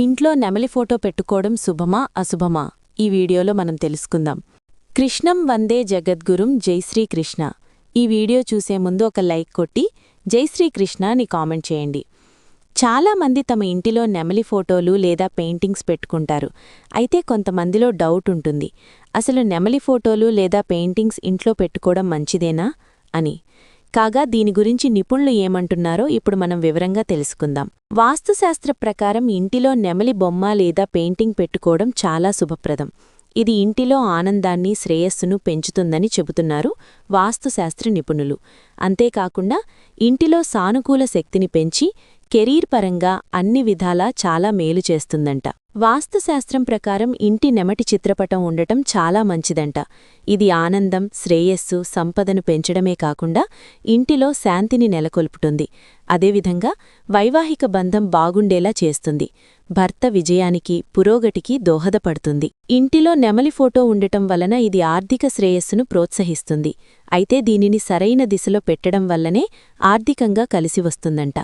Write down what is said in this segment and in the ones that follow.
ఇంట్లో నెమలి ఫోటో పెట్టుకోవడం శుభమా అశుభమా ఈ వీడియోలో మనం తెలుసుకుందాం. కృష్ణం వందే జగద్గురుం జై శ్రీకృష్ణ. ఈ వీడియో చూసే ముందు ఒక లైక్ కొట్టి జై శ్రీకృష్ణ అని కామెంట్ చేయండి. చాలామంది తమ ఇంటిలో నెమలి ఫోటోలు లేదా పెయింటింగ్స్ పెట్టుకుంటారు. అయితే కొంతమందిలో డౌట్ ఉంటుంది, అసలు నెమలి ఫోటోలు లేదా పెయింటింగ్స్ ఇంట్లో పెట్టుకోవడం మంచిదేనా అని. కాగా దీని గురించి నిపుణులు ఏమంటున్నారో ఇప్పుడు మనం వివరంగా తెలుసుకుందాం. వాస్తుశాస్త్ర ప్రకారం ఇంటిలో నెమలి బొమ్మ లేదా పెయింటింగ్ పెట్టుకోవడం చాలా శుభప్రదం. ఇది ఇంటిలో ఆనందాన్ని, శ్రేయస్సును పెంచుతుందని చెబుతున్నారు వాస్తుశాస్త్ర నిపుణులు. అంతేకాకుండా ఇంటిలో సానుకూల శక్తిని పెంచి కెరీర్ పరంగా అన్ని విధాలా చాలా మేలు చేస్తుందంట. వాస్తుశాస్త్రం ప్రకారం ఇంటి నెమటి చిత్రపటం ఉండటం చాలా మంచిదంట. ఇది ఆనందం, శ్రేయస్సు, సంపదను పెంచడమే కాకుండా ఇంటిలో శాంతిని నెలకొల్పుతుంది. అదేవిధంగా వైవాహిక బంధం బాగుండేలా చేస్తుంది. భర్త విజయానికి, పురోగతికి దోహదపడుతుంది. ఇంటిలో నెమలి ఫోటో ఉండటం వలన ఇది ఆర్థిక శ్రేయస్సును ప్రోత్సహిస్తుంది. అయితే దీనిని సరైన దిశలో పెట్టడం వల్లనే ఆర్థికంగా కలిసివస్తుందంట.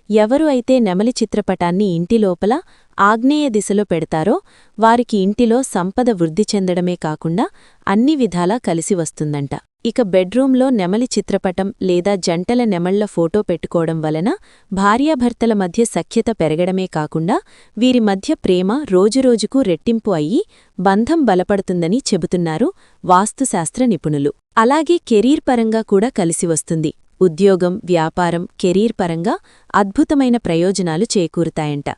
ఎవరు అయితే నెమలి చిత్రపటాన్ని ఇంటి లోపల ఆగ్నేయ దిశలో పెడతారో వారికి ఇంటిలో సంపద వృద్ధి చెందడమే కాకుండా అన్ని విధాలా కలిసివస్తుందంట. ఇక బెడ్రూంలో నెమలి చిత్రపటం లేదా జంటల నెమళ్ల ఫోటో పెట్టుకోవడం వలన భార్యాభర్తల మధ్య సఖ్యత పెరగడమే కాకుండా వీరి మధ్య ప్రేమ రోజురోజుకు రెట్టింపు అయ్యి బంధం బలపడుతుందని చెబుతున్నారు వాస్తుశాస్త్ర నిపుణులు. అలాగే కెరీర్ పరంగా కూడా కలిసివస్తుంది. ఉద్యోగం, వ్యాపారం, కెరీర్ పరంగా అద్భుతమైన ప్రయోజనాలు చేకూరుతాయంట.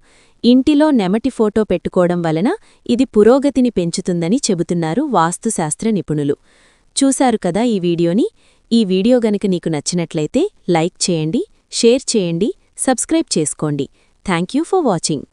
ఇంటిలో నెమటి ఫోటో పెట్టుకోవడం వలన ఇది పురోగతిని పెంచుతుందని చెబుతున్నారు వాస్తుశాస్త్ర నిపుణులు. చూశారు కదా ఈ వీడియోని. ఈ వీడియో గనుక నీకు నచ్చినట్లయితే లైక్ చేయండి, షేర్ చేయండి, సబ్స్క్రైబ్ చేసుకోండి. Thank you for watching.